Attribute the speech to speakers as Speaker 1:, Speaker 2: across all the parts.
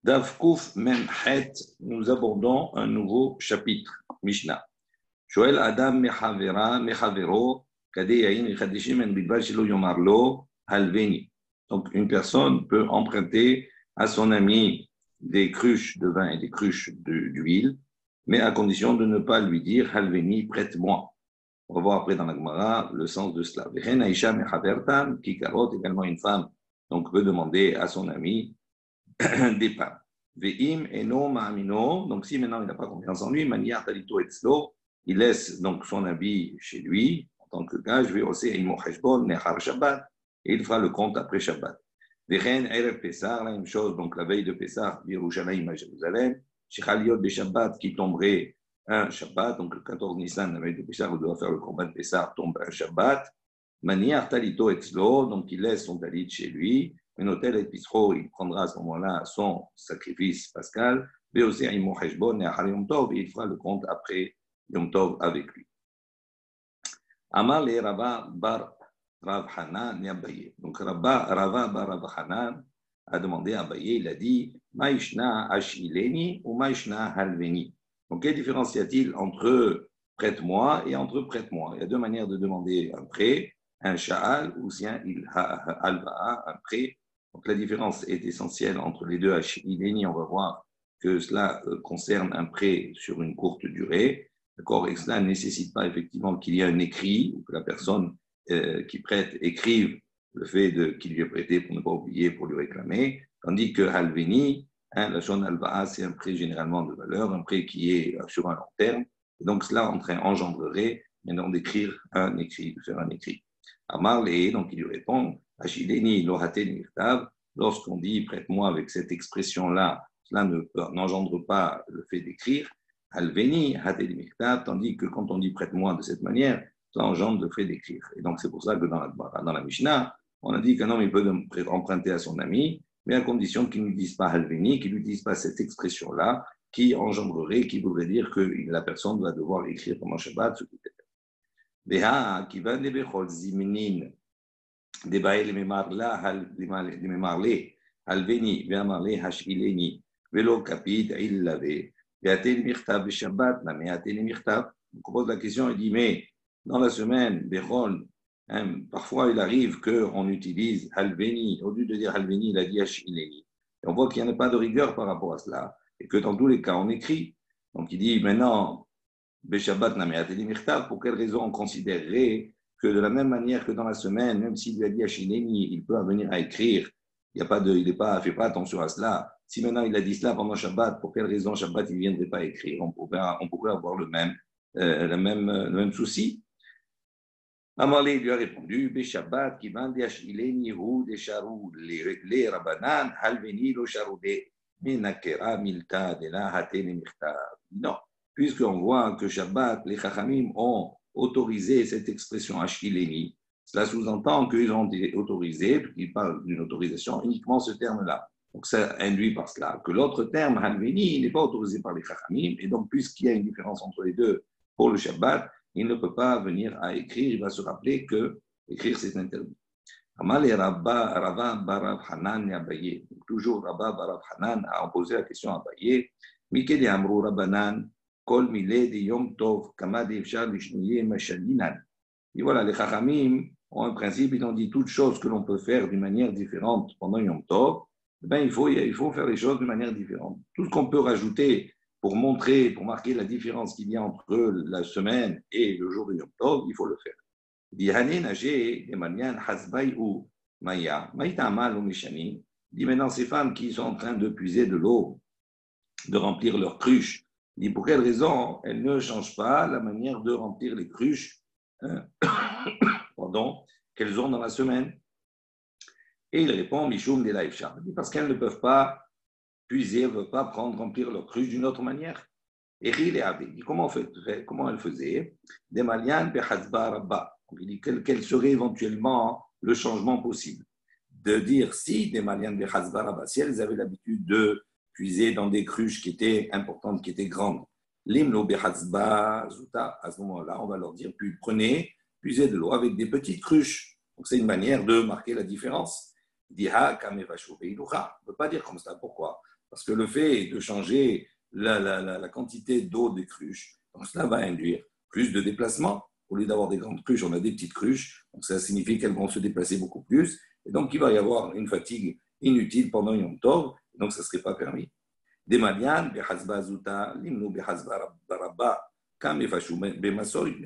Speaker 1: Daf Kuf Mem Het, nous abordons un nouveau chapitre, Mishnah. Shoel Adam Mechavero, Kadeyain Chadishim En Bidbar Shelo Yomarlo, Halveni. Donc, une personne peut emprunter à son ami des cruches de vin et des cruches d'huile, mais à condition de ne pas lui dire Halveni, prête-moi. On va voir après dans la Gemara le sens de cela. Vechen Aisha Mechavertam, Kikarot, également une femme, donc peut demander à son ami des pains. Ve'im eno ma'amino, donc si maintenant il n'a pas confiance en lui, maniar talito etzlo, il laisse donc son habit chez lui en tant que gage, ve'oseh imo cheshbon nechar Shabbat, et il fera le compte après Shabbat. Vechen erev Pessah, la même chose, donc la veille de Pessah, Yerushalayim à Jérusalem, shechaliot de Shabbat qui tomberait un Shabbat, donc le 14 Nissan, la veille de Pessah, on doit faire le combat de Pessah, tombe un Shabbat, maniar talito etzlo, donc il laisse son talit chez lui. Menotel et Pisro, il prendra à ce moment-là son sacrifice pascal, mais aussi et Yom Tov, et il fera le compte après Yom Tov avec lui. Amar le Rava bar Rav Hanan Abaye. Donc Rava bar Rav Hanan a demandé à Abaye, il a dit Maishna Ashileni ou Maishna Halveni. Donc quelle différence y a-t-il entre prête-moi et entre prête-moi? Il y a deux manières de demander un prêt, un sha'al ou si un halva'a, un prêt. Donc la différence est essentielle entre les deux Ashileni. On va voir que cela concerne un prêt sur une courte durée. D'accord, et cela ne nécessite pas effectivement qu'il y ait un écrit ou que la personne qui prête écrive le fait qu'il lui est prêté pour ne pas oublier, pour lui réclamer. Tandis que Halveni, la Shon Halva'a, c'est un prêt généralement de valeur, un prêt qui est sur un long terme. Et donc cela engendrerait maintenant d'écrire un écrit, de faire un écrit. Amar le, donc il lui répond Ashileni lohaten mirtav, lorsqu'on dit prête-moi avec cette expression-là, cela n'engendre pas le fait d'écrire. Halveni haten mirtav, tandis que quand on dit prête-moi de cette manière, cela engendre le fait d'écrire. Et donc c'est pour ça que dans la Mishnah, on a dit qu'un homme il peut emprunter à son ami, mais à condition qu'il ne dise pas Halveni, qu'il n'utilise pas cette expression-là, qui engendrerait, qui voudrait dire que la personne va devoir écrire pendant Shabbat ce qu'il fait. Veha qui va des bechol ziminin דבעי לממרלה, הלבני ואמרלה השאילני, ולא כפית עילבה, ואתן מכתב בשבת, נמי אתן מכתב. On pose la question, il dit, mais dans la semaine, Bechol, parfois il arrive qu'on utilise halveni, au lieu de dire halveni, il a dit ashileni. Et on voit qu'il n'y a pas de rigueur par rapport à cela, et que dans tous les cas, on écrit. Donc il dit, maintenant, Beshabbat, nami ateni mirtav, pour quelle raison on considérerait que de la même manière que dans la semaine, même s'il lui a dit à Shineni, il peut venir à écrire, il ne fait pas attention à cela. Si maintenant il a dit cela pendant Shabbat, pour quelle raison Shabbat il ne viendrait pas écrire? On pourrait avoir le même souci. Amalé lui a répondu, Beshabbat, qui vend des Ashileni, ou des Charou, les Rabanan, Halveni, lo Charoudé, Menakera, Milta, de la Hatene Mirta. Non, puisqu'on voit que Shabbat, les Chachamim ont autorisé cette expression Ashileni, cela sous-entend qu'ils ont autorisé, qu'ils parlent d'une autorisation, uniquement ce terme-là. Donc ça induit par cela que l'autre terme, Halveni, n'est pas autorisé par les Chachamim, et donc puisqu'il y a une différence entre les deux pour le Shabbat, il ne peut pas venir à écrire, il va se rappeler que écrire c'est interdit. Amal et Rava Barav Hanan et Abaye. Toujours Rava Barav Hanan a posé la question à Abaye, Mikede Amrou Rabbanan, Kol Milé de Yom Tov, Kama de Efshar Lishnuye Mashalinan. Et voilà, les Chachamim ont un principe, ils ont dit toutes choses que l'on peut faire d'une manière différente pendant Yom Tov, ben, il faut faire les choses d'une manière différente. Tout ce qu'on peut rajouter pour marquer la différence qu'il y a entre la semaine et le jour de Yom Tov, il faut le faire. Il dit maintenant ces femmes qui sont en train de puiser de l'eau, de remplir leurs cruches, il dit pour quelle raison elles ne changent pas la manière de remplir les cruches qu'elles ont dans la semaine. Et il répond Mishum de Laïfchar, parce qu'elles ne peuvent pas puiser, elles ne peuvent pas remplir leurs cruches d'une autre manière. Et il dit comment elle faisait des malian behazba rabba. Il dit quel serait éventuellement le changement possible de dire si des malian behazba rabba, si elles avaient l'habitude de puiser dans des cruches qui étaient importantes, qui étaient grandes, limno behazba zuta, à ce moment-là on va leur dire puis puisez de l'eau avec des petites cruches. Donc c'est une manière de marquer la différence. Il dit ha kamevashu beilucha. On ne peut pas dire comme ça. Pourquoi? Parce que le fait de changer la quantité d'eau des cruches, donc cela va induire plus de déplacement. Au lieu d'avoir des grandes cruches, on a des petites cruches. Donc ça signifie qu'elles vont se déplacer beaucoup plus. Et donc il va y avoir une fatigue inutile pendant Yom Tov. Donc ça ne serait pas permis. Des manianes, behazba zuta, limnu behazba barabba, kam efashu bemasoy.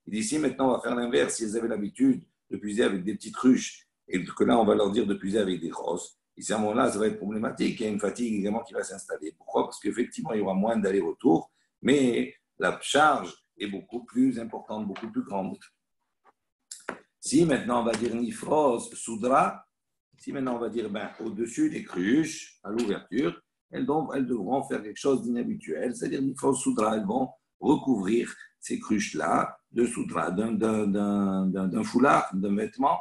Speaker 1: Il dit ici maintenant on va faire l'inverse. Si elles avaient l'habitude de puiser avec des petites cruches, et que là on va leur dire de puiser avec des grosses, et à ce moment-là, ça va être problématique. Il y a une fatigue également qui va s'installer. Pourquoi? Parce qu'effectivement, il y aura moins d'aller-retour, mais la charge est beaucoup plus importante, beaucoup plus grande. Si maintenant on va dire nifros, soudra, si maintenant on va dire au-dessus des cruches, à l'ouverture, elles devront faire quelque chose d'inhabituel, c'est-à-dire nifros, soudra, elles vont recouvrir ces cruches-là de soudra, d'un foulard, d'un vêtement.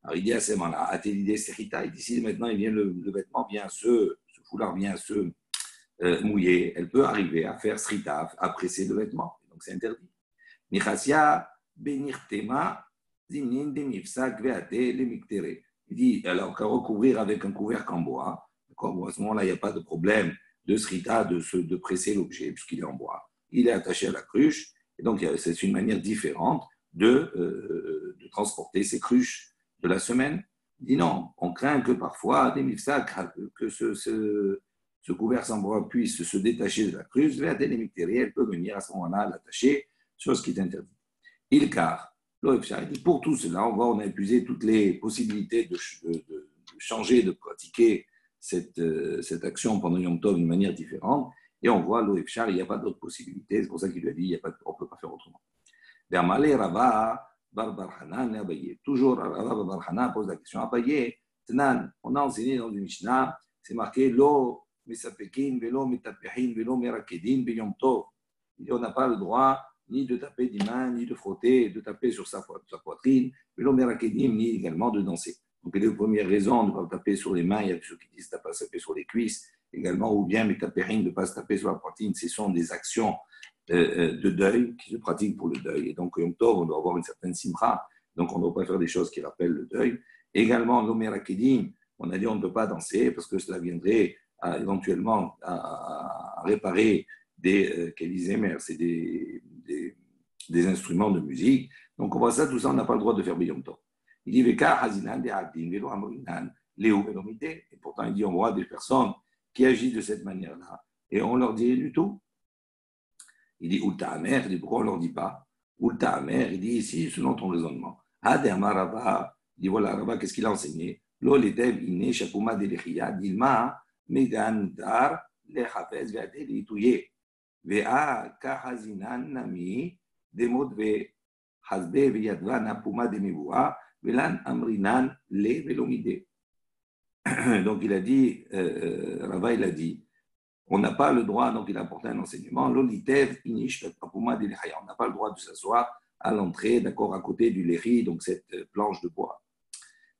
Speaker 1: Alors il dit à ce moment-là, Atélidé Serita, il dit si maintenant le vêtement vient ce foulard vient se mouiller, elle peut arriver à faire srita, à presser le vêtement. Donc c'est interdit. Nichasia benirtema zinin demifsak veate lemiktere. Il dit alors qu'à recouvrir avec un couvercle en bois, d'accord, à ce moment-là il n'y a pas de problème de srita, de presser l'objet puisqu'il est en bois. Il est attaché à la cruche et donc c'est une manière différente de transporter ces cruches de la semaine. Il dit non, on craint que parfois des mifsak, que ce couvercle en bois puisse se détacher de la cruche, elle peut venir à ce moment-là l'attacher, chose qui est interdite. Il car, pour tout cela, on a épuisé toutes les possibilités de changer, de pratiquer cette action pendant Yom Tov d'une manière différente, et on voit l'Oefchar, il n'y a pas d'autre possibilité, c'est pour ça qu'il lui a dit, on ne peut pas faire autrement. Vermalé Rava, Barhanan et Abaye. Toujours, Rava Barhanan pose la question à Abaye. Tnan, on a enseigné dans une Mishnah, c'est marqué Lo misapekin, velo mitapehin, velo merakedin, beyom tov. On n'a pas le droit ni de taper des mains, ni de frotter, de taper sur sa poitrine, velo merakedim, ni également de danser. Donc, les premières raisons de ne pas taper sur les mains, il y a ceux qui disent de ne pas se taper sur les cuisses également, ou bien mitapehin, de ne pas se taper sur la poitrine. Ce sont des actions de deuil qui se pratiquent pour le deuil. Et donc, Yom Tov, on doit avoir une certaine simra, donc on ne doit pas faire des choses qui rappellent le deuil. Également, l'omerakedim, on a dit on ne peut pas danser parce que cela viendrait éventuellement à réparer des kélisémers, c'est des instruments de musique. Donc on voit ça, tout ça, on n'a pas le droit de faire Yom Tov. Il dit Veka hazinan de abdin velo amorinan léo velomite. Et pourtant il dit on voit des personnes qui agissent de cette manière-là et on leur dit du tout. Il dit Ulta Amer, il dit pourquoi on ne leur dit pas? Ulta Amer, il dit ici, selon ton raisonnement. Adema Rava, il dit voilà, Rava, qu'est-ce qu'il a enseigné? Lo letev inne shapuma de lechia, dilma, megan dar, lechafez ve'ate leituye. Ve'a kahazinan nami, demod ve hasbe ve'yadva napuma de mevua, ve'lan amrinan le velomide. Donc il a dit, Rava, il a dit, on n'a pas le droit, donc il a apporté un enseignement, l'olitev inish papuma de lechia. On n'a pas le droit de s'asseoir à l'entrée, d'accord, à côté du lechi, donc cette planche de bois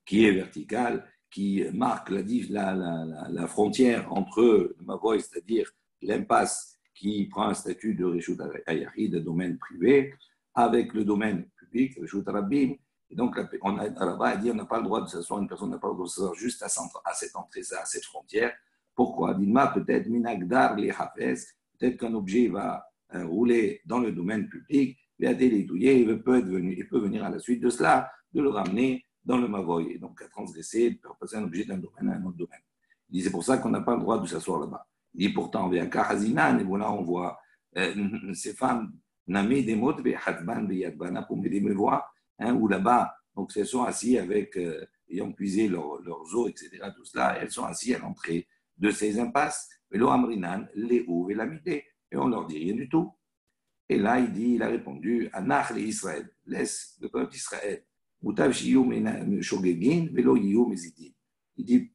Speaker 1: qui est verticale, qui marque la frontière entre le mavoy, c'est-à-dire l'impasse qui prend un statut de Reshut Ayahid, de domaine privé, avec le domaine public, Reshut Rabbim. Et donc, Rava a dit on n'a pas le droit de s'asseoir, une personne n'a pas le droit de s'asseoir juste à cette entrée, à cette frontière. Pourquoi? Dilma, peut-être, minagdar les hafez, peut-être qu'un objet va rouler dans le domaine public, il peut venir à la suite de cela, de le ramener dans le mavoy, et donc à transgresser, de faire passer un objet d'un domaine à un autre domaine. Il dit c'est pour ça qu'on n'a pas le droit de s'asseoir là-bas. Il dit pourtant, et voilà, on voit ces femmes, namé des mots, où là-bas, donc elles sont assises avec, ayant puisé leurs eaux, etc., tout cela, elles sont assises à l'entrée de ces impasses, et l'amrinan, les hauts et l'amité, et on leur dit rien du tout. Et là, il a répondu, Anach les Israël, laisse le peuple d'Israël. Il dit,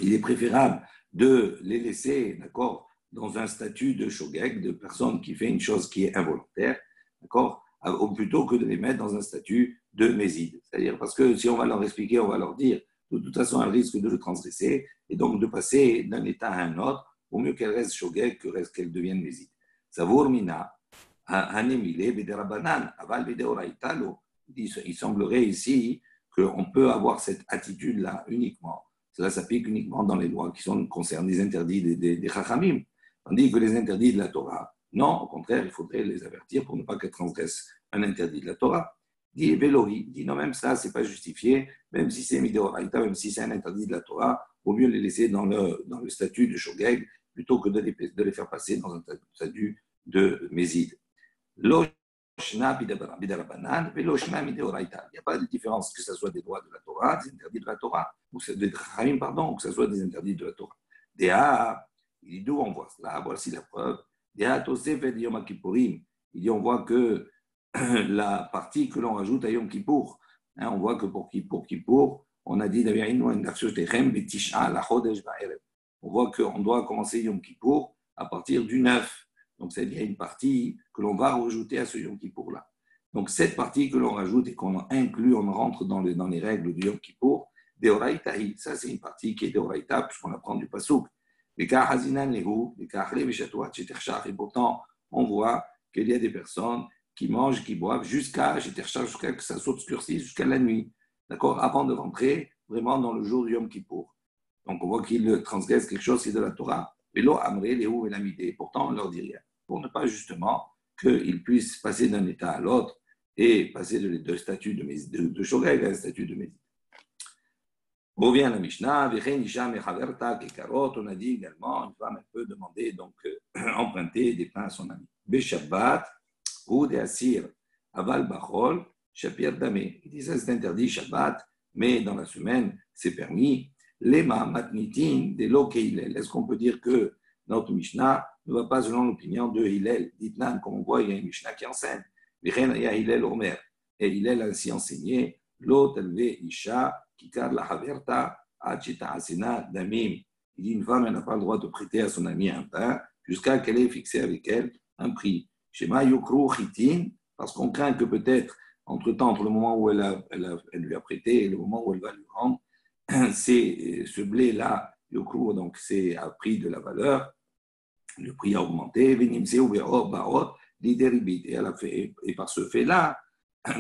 Speaker 1: il est préférable de les laisser, d'accord, dans un statut de shogeg, de personne qui fait une chose qui est involontaire, d'accord, plutôt que de les mettre dans un statut de méside. C'est-à-dire, parce que si on va leur expliquer, on va leur dire, de toute façon, elles risquent de le transgresser, et donc de passer d'un état à un autre, au mieux qu'elle reste shogeg qu'elle devienne méside. Savour mina, il semblerait ici qu'on peut avoir cette attitude-là uniquement, cela s'applique uniquement dans les lois qui concernent les interdits des Chachamim. Tandis que les interdits de la Torah, non, au contraire, il faudrait les avertir pour ne pas qu'elles transgressent un interdit de la Torah. Dit Velohi, dit non, même ça, c'est pas justifié, même si c'est Mideoraita, même si c'est un interdit de la Torah, vaut mieux les laisser dans le statut de Shogeg plutôt que de les faire passer dans un statut de Mézid. Lo shna bidarabanan, velo shna mideoraita. Il n'y a pas de différence que ce soit des droits de la Torah, des interdits de la Torah, ou des Chachamim, pardon, ou que ce soit des interdits de la Torah. Déa, il dit d'où on voit cela, voici la preuve. Déa tosefet yom kippurim. Il dit on voit que la partie que l'on rajoute à Yom Kippour, hein, on voit que pour Kippour, on a dit on voit qu'on doit commencer Yom Kippour à partir du 9. Donc, c'est-à-dire une partie que l'on va rajouter à ce Yom Kippour-là. Donc, cette partie que l'on rajoute et qu'on inclut, on rentre dans les règles du Yom Kippour, Deoraitahi, ça c'est une partie qui est Deoraita, puisqu'on apprend du Pasuk. Et pourtant, on voit qu'il y a des personnes qui mangent, qui boivent jusqu'à que ça s'obscurcisse jusqu'à la nuit, d'accord, avant de rentrer vraiment dans le jour du Yom Kippour. Donc, on voit qu'ils transgressent quelque chose qui est de la Torah. Et pourtant, on ne leur dit rien, pour ne pas justement qu'ils puissent passer d'un état à l'autre et passer de statut de Shogeg à un statut de Mézid. On revient à la Mishnah, on a dit également, une femme peut demander, donc emprunter des pains à son ami. Beshabbat, ou des assir, aval bachol, shapir damé. Il dit ça c'est interdit Shabbat, mais dans la semaine c'est permis. Lema matnitin de lo Hillel. Est-ce qu'on peut dire que notre Mishnah ne va pas selon l'opinion de Hillel? Dites-nous, comme on voit, il y a une Mishnah qui enseigne. Vichen ya Hillel Omer. Et Hillel a ainsi enseigné, lo telve isha kikar la haverta achita asena damim. Il dit une femme, elle n'a pas le droit de prêter à son ami un pain jusqu'à qu'elle ait fixé avec elle un prix. Shema yukru chitin, parce qu'on craint que peut-être, entre-temps, entre le moment où elle lui a prêté et le moment où elle va lui rendre, c'est ce blé-là, yukru, donc c'est à prix de la valeur, le prix a augmenté, venimse ou barot, l'idéribit. Et par ce fait-là,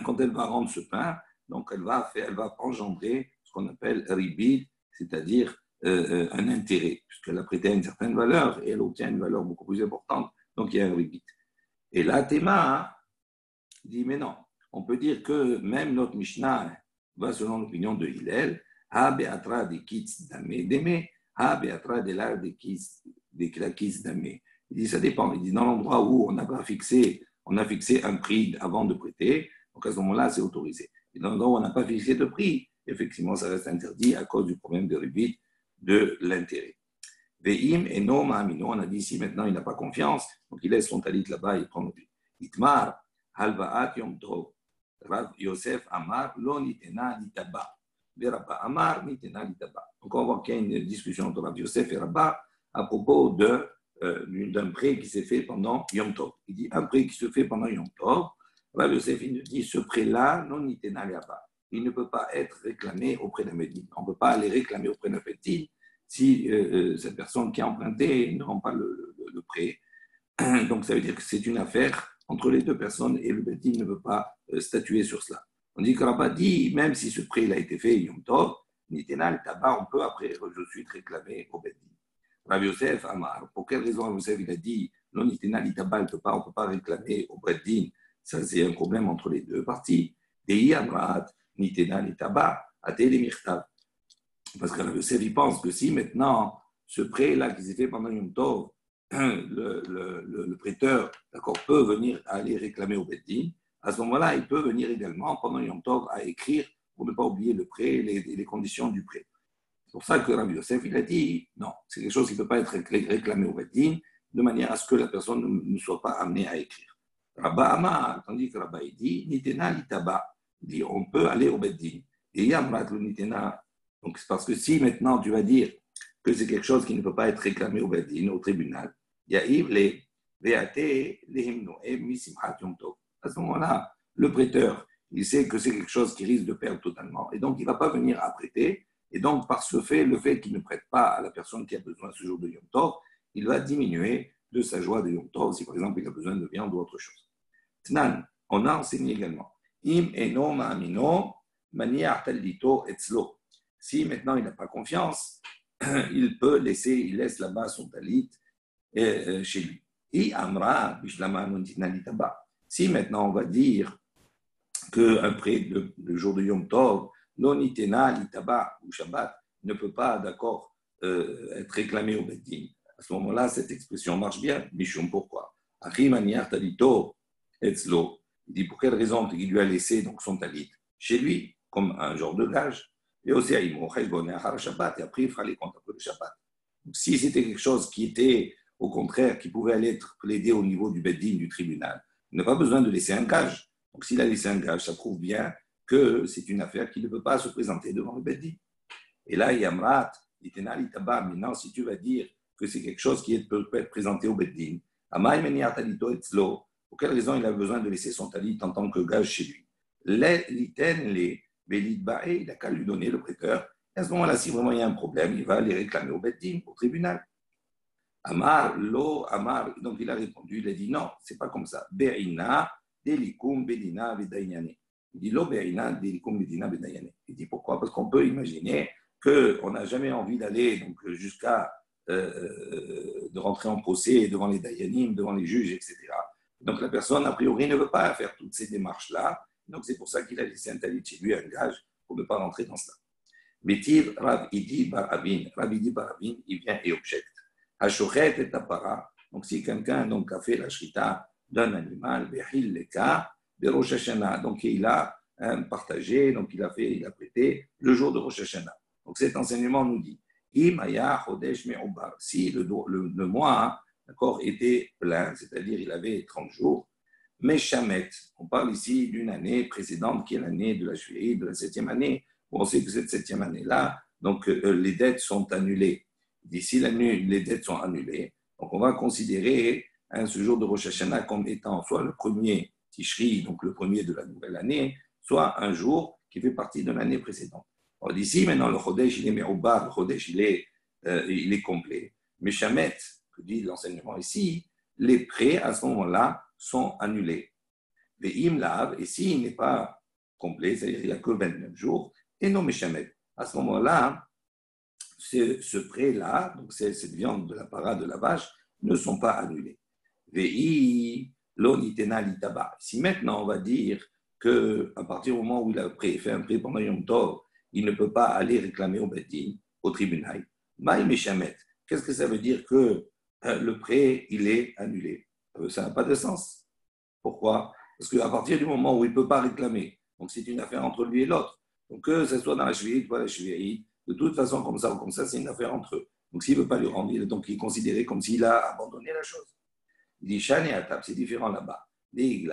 Speaker 1: quand elle va rendre ce pain, donc elle va engendrer ce qu'on appelle ribit, c'est-à-dire un intérêt, puisqu'elle a prêté à une certaine valeur et elle obtient une valeur beaucoup plus importante, donc il y a un ribit. Et là, Théma dit, mais non, on peut dire que même notre Mishnah va selon l'opinion de Hillel, ha be'atra de kitz damé deme, ha be'atra de l'art de kitz damé. Il dit, ça dépend. Il dit, dans l'endroit où on a fixé un prix avant de prêter, donc à ce moment-là, c'est autorisé. Et dans l'endroit où on n'a pas fixé de prix, effectivement, ça reste interdit à cause du problème de ribit de l'intérêt. Ve'im et no ma'amino, on a dit ici maintenant il n'a pas confiance, donc il laisse son talit là-bas et il prend le prix. Itmar, halva'at yom tov, Rav Yosef Amar, lo nitena litaba. Rabba Amar, nitena litaba. Donc on voit qu'il y a une discussion entre Rav Yosef et Rabba à propos d'un prêt qui s'est fait pendant Yom Tov. Il dit un prêt qui se fait pendant Yom Tov, Rav Yosef il dit ce prêt-là, non nitena litaba. Il ne peut pas être réclamé auprès d'un médecin. On ne peut pas aller réclamer auprès d'un médecin si cette personne qui a emprunté ne rend pas le prêt. Donc, ça veut dire que c'est une affaire entre les deux personnes et le Beth-Din ne veut pas statuer sur cela. On dit que Rabba dit, même si ce prêt a été fait Yom Tov, Nitena le tabac, on peut après de suite réclamer au Beth-Din. Rav Yosef Amar, pour quelle raison Rav Yosef il a dit, non, Nitena le tabac, on ne peut pas réclamer au Beth-Din. Ça, c'est un problème entre les deux parties. Dei Amrat, Nitena le tabac, Ate le Mirtav. Parce que Rav Yosef, il pense que si maintenant, ce prêt-là qui s'est fait pendant Yom Tov, le prêteur peut venir aller réclamer au Beth-Din, à ce moment-là, il peut venir également, pendant Yom Tov, à écrire pour ne pas oublier le prêt et les conditions du prêt. C'est pour ça que Rav Yosef, il a dit, non, c'est quelque chose qui ne peut pas être réclamé au Beth-Din, de manière à ce que la personne ne soit pas amenée à écrire. Rabba Amar, tandis que Rabba, il dit, Nitena litaba, il dit, on peut aller au Beth-Din. Et Yamrat le Nitena. Donc, c'est parce que si maintenant tu vas dire que c'est quelque chose qui ne peut pas être réclamé au Beth-Din, au tribunal, Yahiv les VAT, les himnoem, misimchat yom tov. À ce moment-là, le prêteur, il sait que c'est quelque chose qui risque de perdre totalement, et donc il ne va pas venir à prêter, et donc par ce fait, le fait qu'il ne prête pas à la personne qui a besoin ce jour de Yom Tov, il va diminuer de sa joie de Yom Tov, si par exemple il a besoin de viande ou autre chose. Tnan, on a enseigné également, im eno ma'amino, maniach taldito etzlo. Si maintenant il n'a pas confiance, il laisse là-bas son talit chez lui. Si maintenant on va dire qu'un prêt le jour de Yom Tov, l'onitena, l'itaba ou Shabbat ne peut pas, d'accord, être réclamé au Beddin. À ce moment-là, cette expression marche bien. Mishum, pourquoi? Achimaniach talito etzlo. Il dit pour quelle raison il lui a laissé donc son talit chez lui, comme un genre de gage. Et aussi, Shabbat, et après il fera les comptes après le Shabbat. Donc, si c'était quelque chose qui était, au contraire, qui pouvait aller être plaidé au niveau du Beddin, du tribunal, il n'a pas besoin de laisser un gage. Donc, s'il a laissé un gage, ça prouve bien que c'est une affaire qui ne peut pas se présenter devant le Beddin. Et là, Yamrat, maintenant, si tu vas dire que c'est quelque chose qui peut être présenté au Beddin, pour quelle raison il a besoin de laisser son talit en tant que gage chez lui? Il n'a qu'à lui donner le prêteur. Et à ce moment-là, si vraiment il y a un problème, il va les réclamer au Beddin, au tribunal. Amar, donc il a répondu, il a dit non, c'est pas comme ça. Be'ina, delikum, bedina, vedayane. Il dit lo be'ina, delikum, bedina, vedayane. Il dit pourquoi? Parce qu'on peut imaginer qu'on n'a jamais envie d'aller donc, jusqu'à de rentrer en procès devant les dayanim, devant les juges, etc. Donc la personne, a priori, ne veut pas faire toutes ces démarches-là. Donc c'est pour ça qu'il a laissé un talit chez lui, un gage, pour ne pas rentrer dans cela. Métiv, Rav Idi Barabin, il vient et objecte. Hashochet et tapara. Donc si quelqu'un donc, a fait la shrita d'un animal, Behil Leka, de Rosh Hashanah. Donc il a partagé, donc il a prêté le jour de Rosh Hashanah. Donc cet enseignement nous dit, Imaya Chodesh Me'ubar. Si le mois, d'accord, était plein, c'est-à-dire il avait 30 jours, Meshamet, on parle ici d'une année précédente qui est l'année de la Juillet, de la 7e année. On sait que cette 7e année-là, donc les dettes sont annulées. D'ici la nuit, les dettes sont annulées. Donc on va considérer ce jour de Rosh Hashanah comme étant soit le premier Tishri, donc le premier de la nouvelle année, soit un jour qui fait partie de l'année précédente. Alors d'ici maintenant, le Chodesh, il est Me'ubar, le Chodesh, il est complet. Meshamet, que dit l'enseignement ici, les prêts à ce moment-là sont annulés. Et s'il n'est pas complet, c'est-à-dire qu'il n'y a que 29 jours, et non Meshamet. À ce moment-là, ce prêt-là, donc cette viande de la parade de la vache, ne sont pas annulés. Si maintenant on va dire qu'à partir du moment où il a fait un prêt pendant Yom Tov, il ne peut pas aller réclamer au Beddin, au tribunal, qu'est-ce que ça veut dire que le prêt, il est annulé? Ça n'a pas de sens. Pourquoi? Parce qu'à partir du moment où il ne peut pas réclamer, donc c'est une affaire entre lui et l'autre, donc que ce soit dans la Shvi'it ou pas la Shvi'it, de toute façon, comme ça ou comme ça, c'est une affaire entre eux. Donc s'il ne veut pas lui rendre, il est considéré comme s'il a abandonné la chose. Il dit, Shani Atab, c'est différent là-bas. Il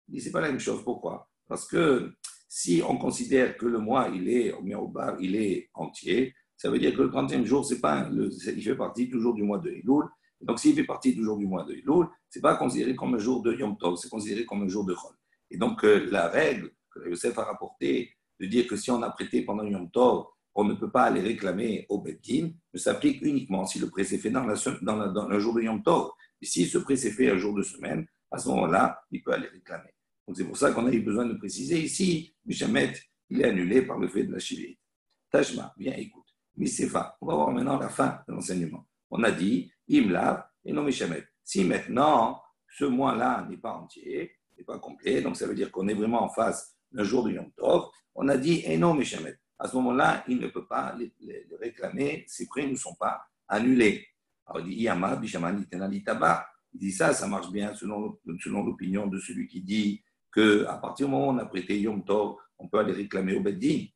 Speaker 1: dit, c'est pas la même chose. Pourquoi? Parce que si on considère que le mois, il est entier, ça veut dire que le 30e jour, il fait partie toujours du mois de Elul. Donc, s'il fait partie toujours du mois de Elul, ce n'est pas considéré comme un jour de Yom Tov, c'est considéré comme un jour de Chol. Et donc, la règle que Yosef a rapportée de dire que si on a prêté pendant Yom Tov, on ne peut pas aller réclamer au Beddin, ne s'applique uniquement si le prêt s'est fait dans un jour de Yom Tov. Et si ce prêt s'est fait un jour de semaine, à ce moment-là, il peut aller réclamer. Donc, c'est pour ça qu'on a eu besoin de préciser ici, Mishamet, il est annulé par le fait de la Shivit. Tashma, bien écoute. Misefa, on va voir maintenant la fin de l'enseignement. On a dit, Imlav et non Mishamet. Si maintenant, ce mois-là n'est pas entier, n'est pas complet, donc ça veut dire qu'on est vraiment en face d'un jour de Yom Tov, on a dit, et non Mishamet. À ce moment-là, il ne peut pas les réclamer, ses prêts ne sont pas annulés. Alors il dit, Iyama, Bishaman, Taba. Il dit ça marche bien selon l'opinion de celui qui dit qu'à partir du moment où on a prêté Yom Tov, on peut aller réclamer au Beddin.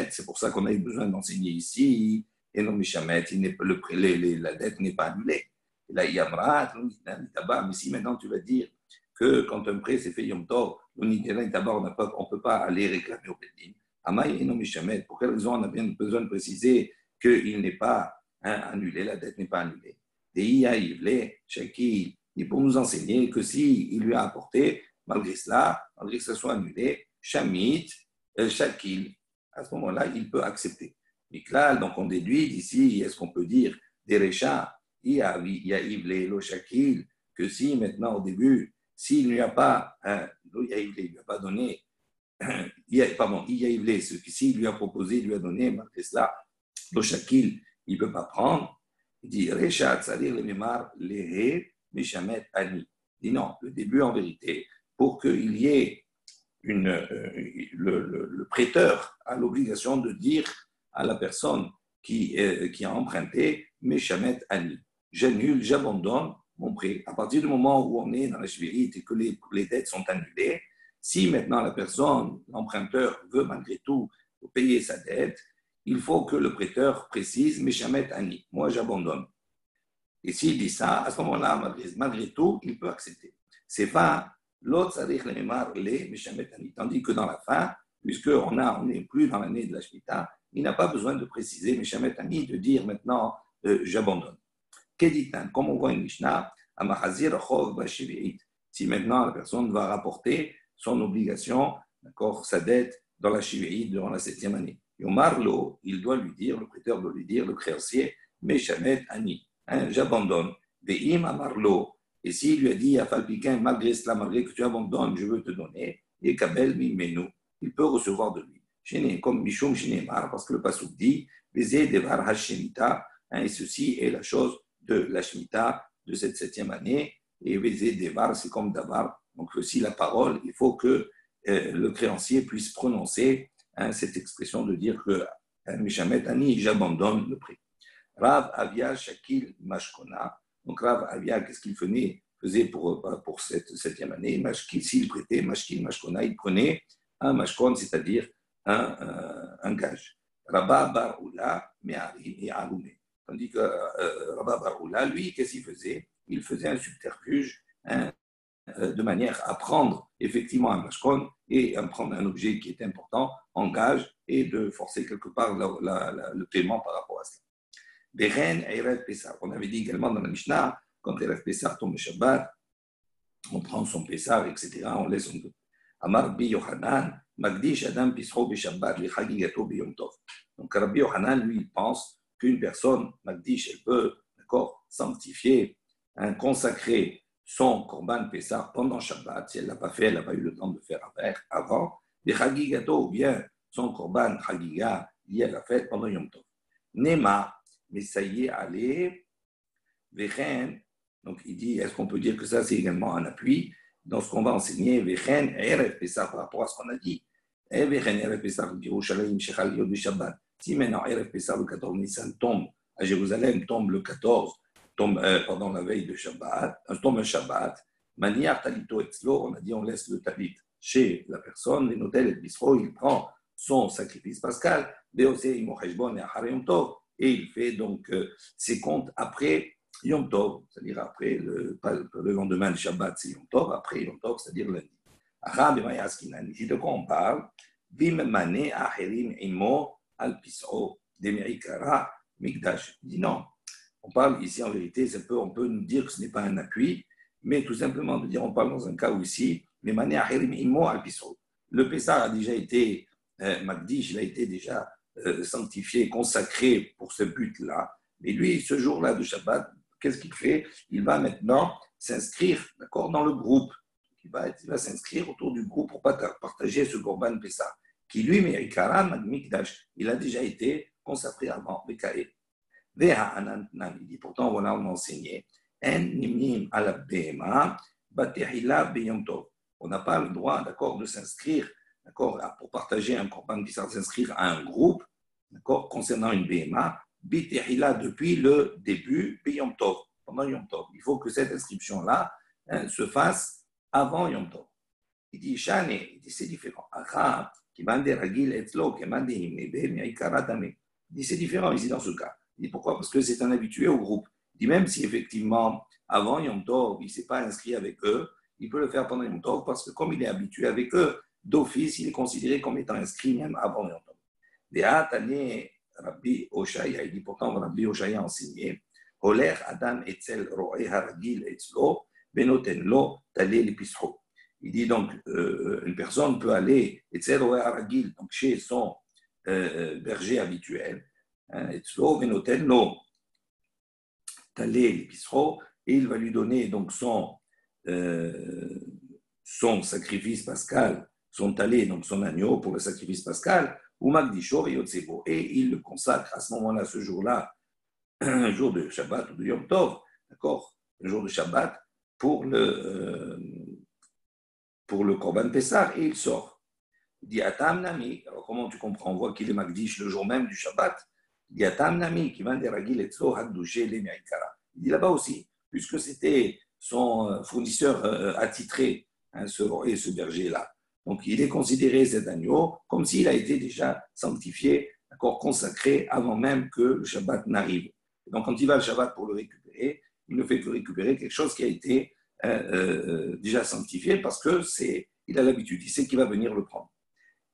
Speaker 1: C'est pour ça qu'on a eu besoin d'enseigner ici. Et non, Mishamet, la dette n'est pas annulée. Et là, Yamrat, mais si maintenant tu vas dire que quand un prêt s'est fait Yom Tov, on ne peut pas aller réclamer au Beddin. Amaï et non, Mishamet, pour quelle raison on a bien besoin de préciser qu'il n'est pas annulé, la dette n'est pas annulée. Et pour nous enseigner que si il lui a apporté, malgré que ça soit annulé, Shamit, Shakil, à ce moment-là, il peut accepter. Miklal, donc on déduit d'ici, est-ce qu'on peut dire, Derecha, Yaivle, Lo Shakil, que si maintenant au début, s'il ne lui a pas, il lui a pas donné pardon, ce qui lui a proposé, il lui a donné, malgré cela, le shakil, il ne peut pas prendre. Il dit, Recha tsarir le memar lehe mishamet ani. Il dit non, le début en vérité, pour qu'il y ait le prêteur a l'obligation de dire à la personne qui a emprunté, mishamet ani. J'annule, j'abandonne mon prêt. À partir du moment où on est dans la shvirite et que les dettes sont annulées, si maintenant la personne, l'emprunteur, veut malgré tout payer sa dette, il faut que le prêteur précise Meshamet Ani, moi j'abandonne. Et s'il dit ça, à ce moment-là, malgré tout, il peut accepter. C'est pas l'autre Sarich Lememar le Meshamet Ani. Tandis que dans la fin, puisqu'on n'est plus dans l'année de la Shemitah, il n'a pas besoin de préciser Meshamet Ani, de dire maintenant j'abandonne. Keditan, comme on voit une Mishnah, Amahazir Chov Bashivi'it. Si maintenant la personne va rapporter son obligation, d'accord, sa dette dans la Shivi'it durant la 7e année. Yomarlo, il doit lui dire, le prêteur doit lui dire, le créancier, Meshamet Ani, j'abandonne. Ve'im Amarlo, et s'il lui a dit, Afalpikin, malgré cela, malgré que tu abandonnes, je veux te donner, et Kabel Mimenu, il peut recevoir de lui. Comme Mishum Shinemar, parce que le Pasuk dit, Vezé Devar Hashemita, et ceci est la chose de la Shemitah de cette 7e année, et Vezé Devar, c'est comme Davar. Donc, aussi la parole, il faut que le créancier puisse prononcer cette expression de dire que Mishamet Ani, j'abandonne le prix. Rav Avia Shakil Mashkona. Donc, Rav Avia, qu'est-ce qu'il faisait pour cette 7e année? Mashkil, s'il prêtait, Mashkil Mashkona, il prenait un Mashkon, c'est-à-dire un gage. Rabba Baroula, Me'arim et Aroumé. Tandis que Rabba Baroula, lui, qu'est-ce qu'il faisait? Il faisait un subterfuge, de manière à prendre effectivement un mashkon et à prendre un objet qui est important en gage et de forcer quelque part le paiement par rapport à cela. Beren Erev Pessah. On avait dit également dans la Mishnah, quand Erev Pessah tombe le Shabbat, on prend son Pessah, etc., on laisse son doute. Amar Rabbi Yochanan, Magdish Adam Pisro Beshabbat, li Chagigato Biyom Tov. Donc Rabbi Yochanan, lui, il pense qu'une personne, Magdish, elle peut, d'accord, sanctifier, consacrer son Korban Pessah pendant Shabbat, si elle ne l'a pas fait, elle n'a pas eu le temps de faire avant, les Chagigato, ou bien son Korban Chagiga lié à la fête pendant Yom Tov. Nema, mais ça y est, allez, Vechen, donc il dit, est-ce qu'on peut dire que ça c'est également un appui dans ce qu'on va enseigner, Vechen, Erev Pessah, par rapport à ce qu'on a dit. Vechen, Erev Pessah, Yerushalayim, Shechal Yod Shabbat. Si maintenant Erev Pessah, le 14 Nissan tombe à Jérusalem, tombe le 14, tombe pendant la veille de Shabbat, tombe un Shabbat, manière talito etzlo, on a dit on laisse le talit chez la personne, les notel et bisro, il prend son sacrifice pascal, et il fait donc ses comptes après Yom Tov, c'est-à-dire après le lendemain de Shabbat, c'est Yom Tov, après Yom Tov, c'est-à-dire lundi. Ici de quoi on parle? Bim mane acherim imo al pisro demerikara mikdash. Il dit non. On parle ici en vérité, on peut nous dire que ce n'est pas un appui, mais tout simplement de dire, on parle dans un cas où ici, le Pessah a déjà été, Magdish, il a été déjà sanctifié, consacré pour ce but-là. Mais lui, ce jour-là de Shabbat, qu'est-ce qu'il fait? Il va maintenant s'inscrire, d'accord, dans le groupe. Il va s'inscrire autour du groupe pour partager ce Korban Pessah, qui lui, Mikdash, il a déjà été consacré avant, Bekae. Il dit, pourtant, voilà, on a enseigné. On n'a pas le droit, d'accord, de s'inscrire, d'accord, pour partager un korban qui s'inscrire à un groupe, d'accord, concernant une BMA, depuis le début, Yom Tov, pendant Yom Tov. Il faut que cette inscription-là se fasse avant Yom Tov. Il dit, il dit, c'est différent. Il dit, c'est différent ici dans ce cas. Il dit pourquoi? Parce que c'est un habitué au groupe. Il dit même si effectivement, avant Yom Tov, il ne s'est pas inscrit avec eux, il peut le faire pendant Yom Tov parce que comme il est habitué avec eux, d'office, il est considéré comme étant inscrit même avant Yom Tov. Rabbi Oshaya, il dit pourtant Rabbi Oshaya a enseigné Holer Adam Etzel Roe Haragil Etzlo Benoten Lo Talé Lepisro. Il dit donc une personne peut aller Etzel Roe Haragil, donc chez son berger habituel, Etzlo Benoten Lo Talé Lepisro, et il va lui donner donc son sacrifice pascal son talé, donc son agneau, pour le sacrifice pascal, ou Magdisho et Yotsebo. Et il le consacre à ce moment-là, ce jour-là, un jour de Shabbat ou de Yom Tov, d'accord, un jour de Shabbat, pour le Korban Pessah, et il sort. Il dit Atam Nami. Alors comment tu comprends? On voit qu'il est Magdish le jour même du Shabbat. Il dit Atam Nami, qui va deragil et tso haddouché le miaikara. Il dit là-bas aussi, puisque c'était son fournisseur attitré, hein, ce berger-là. Donc il est considéré cet agneau comme s'il a été déjà sanctifié, d'accord, consacré avant même que le Shabbat n'arrive. Donc quand il va le Shabbat pour le récupérer, il ne fait que récupérer quelque chose qui a été déjà sanctifié parce qu'il a l'habitude, il sait qu'il va venir le prendre.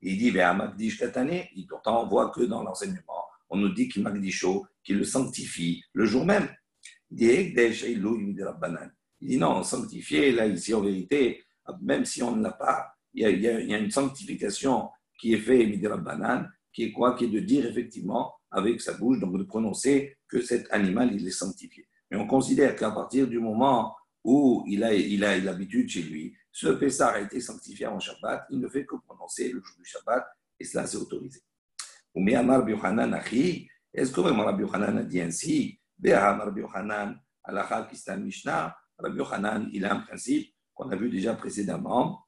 Speaker 1: Et il dit, Magdish Katane, pourtant on voit que dans l'enseignement, on nous dit qu'il Magdisho, qu'il le sanctifie le jour même. Il dit, non, sanctifié, là, ici, en vérité, même si on ne l'a pas, il y a une sanctification qui est faite, Midirabbanan, qui est quoi? Qui est de dire effectivement, avec sa bouche, donc de prononcer que cet animal, il est sanctifié. Mais on considère qu'à partir du moment où il a l'habitude chez lui, ce Pessah a été sanctifié en Shabbat, il ne fait que prononcer le jour du Shabbat, et cela c'est autorisé. Ou Amar Biochanan Achi, est-ce que vraiment Rabbi Yochanan a dit ainsi? Be'amar Rabbi Yochanan, Alacha Kistan Mishnah, Rabbi Yochanan, il a un principe qu'on a vu déjà précédemment,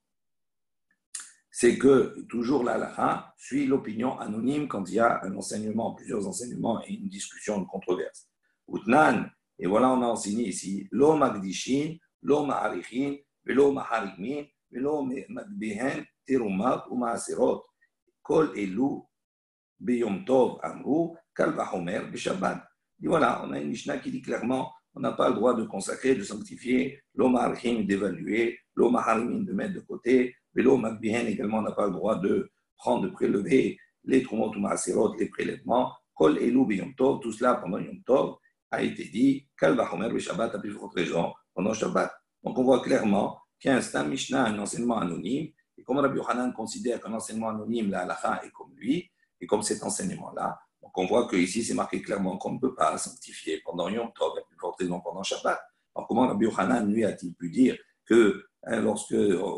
Speaker 1: c'est que toujours l'Alacha suit l'opinion anonyme quand il y a un enseignement, plusieurs enseignements et une discussion, une controverse. Utnan, et voilà, on a enseigné ici, Lo Magdishin, Lo Ma'arichin, Velo Maharimin, Velo Magbihen, Terumat ou Maaserot, Kol Elu, Beyom Tov Amru, Kal Vahomer, Beshabbat. Et voilà, on a une Mishnah qui dit clairement, on n'a pas le droit de consacrer, de sanctifier, Lo Ma'arichin, d'évaluer, Lo Maharimin, de mettre de côté, Velo Magbihen également, on n'a pas le droit de prendre, de prélever les Trumot ou Maaserot, les prélèvements, Kol Elu, Beyom Tov, tout cela pendant Yom Tov, a été dit, Kal Vahomer, Beshabbat, à plus forte raison, pendant Shabbat. Donc on voit clairement qu'il y a un Stam Mishnah, un enseignement anonyme, et comme Rabbi Yochanan considère qu'un enseignement anonyme, la halakha est comme lui, et comme cet enseignement-là, donc on voit qu'ici c'est marqué clairement qu'on ne peut pas sanctifier pendant Yom Tov, la plus forte raison pendant Shabbat. Alors comment Rabbi Yochanan, lui, a-t-il pu dire que lorsque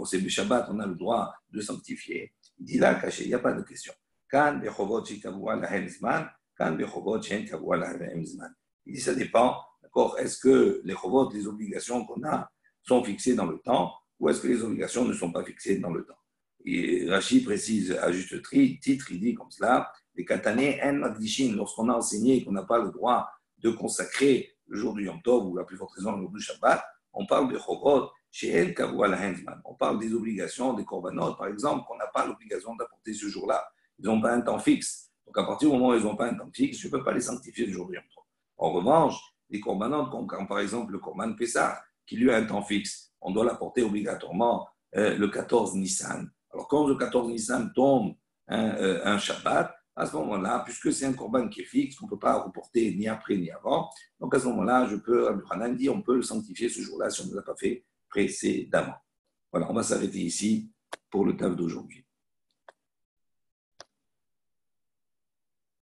Speaker 1: c'est le Shabbat, on a le droit de sanctifier? Il dit là, caché, il n'y a pas de question. Kan bechovot shikavua lahem zman, kan bechovot shen kavua lahem zman. Il dit ça dépend, d'accord? Est-ce que les chovot, les obligations qu'on a, sont fixées dans le temps, ou est-ce que les obligations ne sont pas fixées dans le temps? Et Rashi précise à juste titre, il dit comme cela, les katané en magdishin, lorsqu'on a enseigné qu'on n'a pas le droit de consacrer le jour du Yom Tov, ou la plus forte raison, le jour du Shabbat, on parle de chovot chez El Kavua Lahenzman. On parle des obligations, des korbanot, par exemple, qu'on n'a pas l'obligation d'apporter ce jour-là. Ils n'ont pas un temps fixe. Donc à partir du moment où ils n'ont pas un temps fixe, je ne peux pas les sanctifier le jour du Yom Tov. En revanche, les korbanot, comme par exemple le korban Pessah, qui lui a un temps fixe, on doit l'apporter obligatoirement le 14 Nissan. Alors quand le 14 Nissan tombe un Shabbat, à ce moment-là, puisque c'est un korban qui est fixe, qu'on ne peut pas reporter ni après ni avant, donc à ce moment-là, Rabbi Yochanan dit, on peut le sanctifier ce jour-là si on ne l'a pas fait précédemment. Voilà, on va s'arrêter ici pour le taf d'aujourd'hui.